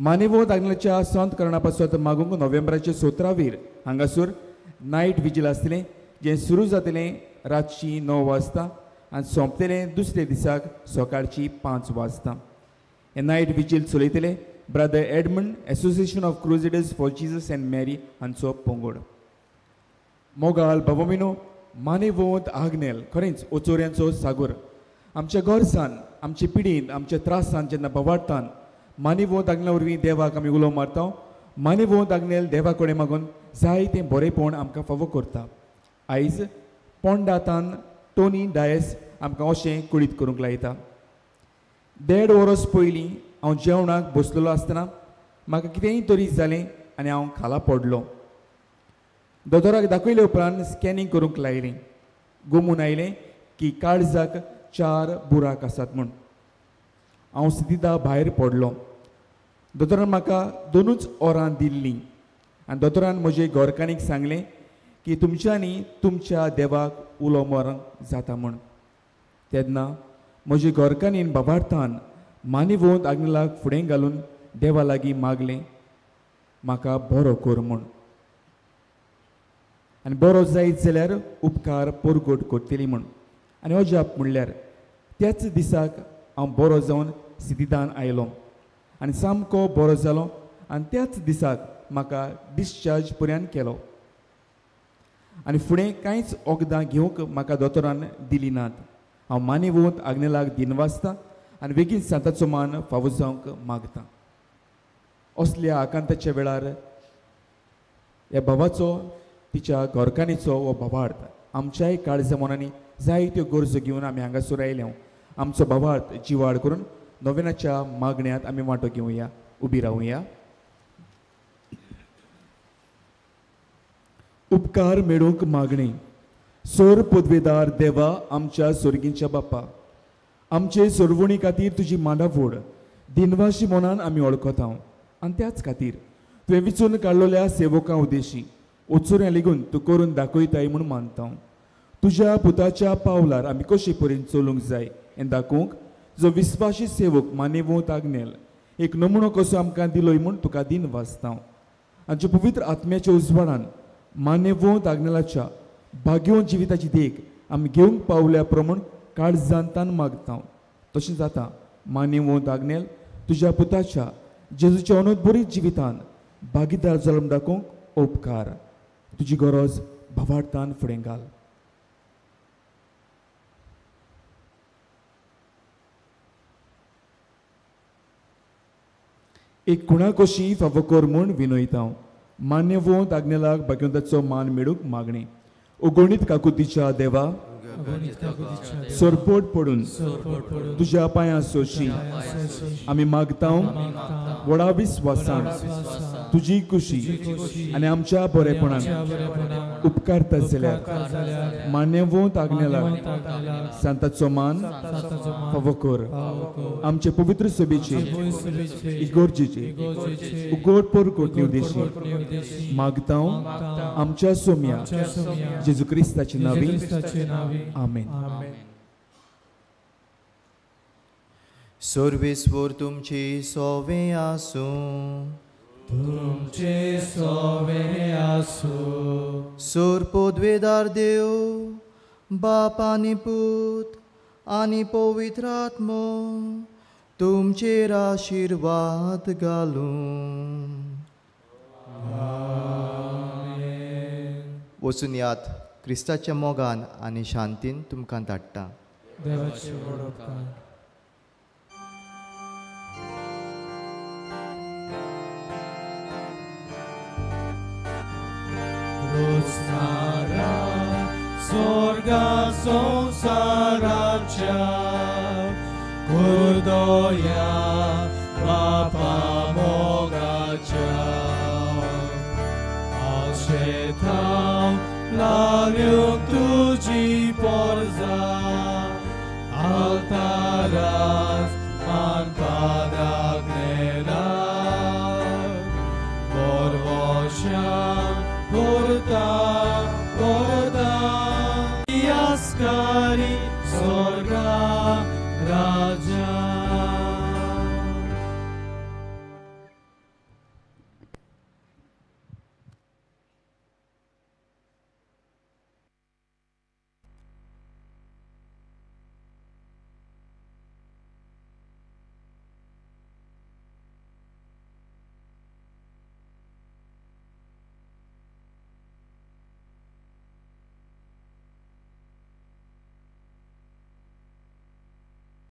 मानेवोत आग्नेलाच्या संत करणा पासत मागूंक नोव्हेंबराचे 17 हांगासर नायट विजील आसतलें जें सुरू जातलें रातची 9 वाजता आनी सोंपतलें दुसरे दिसाक सकाळची 5 वाजता हे नायट विजील चलयतले brother Edmund association of crusaders for Jesus and Mary हांचो पंगड मोगाल बाबमिनो मानेवोत आग्नेल खरेंच ओचोऱ्यांचो सागर आमच्या गोरसान आमचे पिडींत आमच्या त्रासान जेन्ना भवाडटान मानेवोत आग्नेला वरवीं देवाक आमी उलो मारता मानेवोत आग्नेल देवा कडेन मागून जायतें बरेपण आमकां फावो करता आयज पोंडातान टोनी डायस आमकां अशें कुळीत करूंक लायता 1.5 वरोस पयलीं हांव जेवणाक बसलेलो आसतना म्हाका कितेंय तरी जालें आनी हांव खाला पडलो दोतोराक दाखयले उपरांत स्कॅनिंग करूंक लायलें गुमून आयलें की काळजाक 4 बुराक आसात म्हूण हांव सिद्धा भायर पडलो दोतोरान म्हाका 2 वरां दिल्लीं आनी दोतोरान म्हजे घोरकान्नीक सांगलें की तुमच्यांनी तुमच्या देवाक उलो मारूंक जाता म्हूण तेन्ना म्हजे घोरकान्नीन बाबार्थान मानेवोत आग्नेलाक फुडें घालून देवा लागीं मागलें म्हाका बरो कर म्हूण आनी बरो जायत जाल्यार उपकार परगट करतली म्हूण आनी अजाप म्हणल्यार त्याच दिसाक हांव बरो जावन सिद्धिदान आयलो आनी सामको बरो जालो आनी त्याच दिसाक म्हाका डिस्चार्ज पर्यंत केलो आनी फुडें कांयच वखदां घेवंक म्हाका दोतोरान दिली नात हांव मानेवोत आग्नेलाक दिनवासता आनी बेगीन सांताचो मान फावो जावंक मागता असल्या आकांताच्या वेळार ह्या भावाचो तिच्या घोरकान्नीचो हो भावार्थ आमच्याय काळजा मनांनी जायत्यो गरजो घेवन आमी हांगासर आयल्या आमचो भावार्थ जिवाड करून नोवेनाच्या मागण्यांत आमी वांटो घेवया उबी रावया उपकार मेळूंक मागणी सोर पदवेदार देवा आमच्या स्वर्गीच्या बापा आमचे सोडवणी खातीर तुजी मांडावड दिनवाशी मनान आमी वळखता आनी त्याच खातीर तुवें विचून काडलेल्या सेवकां उद्देशी ओचोऱ्यां लेगून तूं करून दाखयताय म्हूण मानता तुज्या पुताच्या पावलार आमी कशे परेन चलूंक जाय हें दाखोवंक जो विस्वासी सेवक मानेवोत आग्नेल एक नमुनो कसो आमकां दिलोय म्हूण तुका दिन वाचता आमच्या पवित्र आत्म्याच्या उजवाडान मानेवोत आग्नेलाच्या भाग्यवंत जिविताची देख आमी घेवंक पावल्या प्रमाण काळजांतान मागता तशें जाता मानेवोत आग्नेल तुज्या पुताच्या जेजूच्या अनोदबरीत जिवितान भागीदार जल्म दाखोवंक उपकार तुजी गरज भवार्थान फुडें घाल एक कुणा कशी फावो कर म्हूण विनयता मान्यवोत आग्नेलाक भाग्यवंताचो मान मेळूंक मागणी उगोणीत काकुतीच्या देवा सोरपोट पडून तुज्या पांयां सोशी आमी मागता व्हडा विस्वासान तुजी खुशी आनी आमच्या बरेपणान उपकारता जाल्यार मान्यवोत आग्नेलाक सांताचो मान फावो कर आमचे पवित्र सभेचे इगोर्जेचे उगोड परकोटणी उद्देशी मागता आमच्या सोम्या जेजू क्रिस्ताची नावी आमेन सर्वेस्वर तुमची सोवे आसूं तुमचे सोवे आसूं सोर पदवेदार देव बाप आनी पूत आनी पवित्र आत्मो तुमचेर आशिर्वाद घालूं वचून यात क्रिस्ताच्या मोगान आनी शांतीन तुमकां धाडटा देवाचे उपकार रोजनारा स्वर्गा संसाराच्या कुर्दोया बापा मोगाच्या आशेतां लागूंक तुजी पोरजा altaras man padag nelas स्वर्गा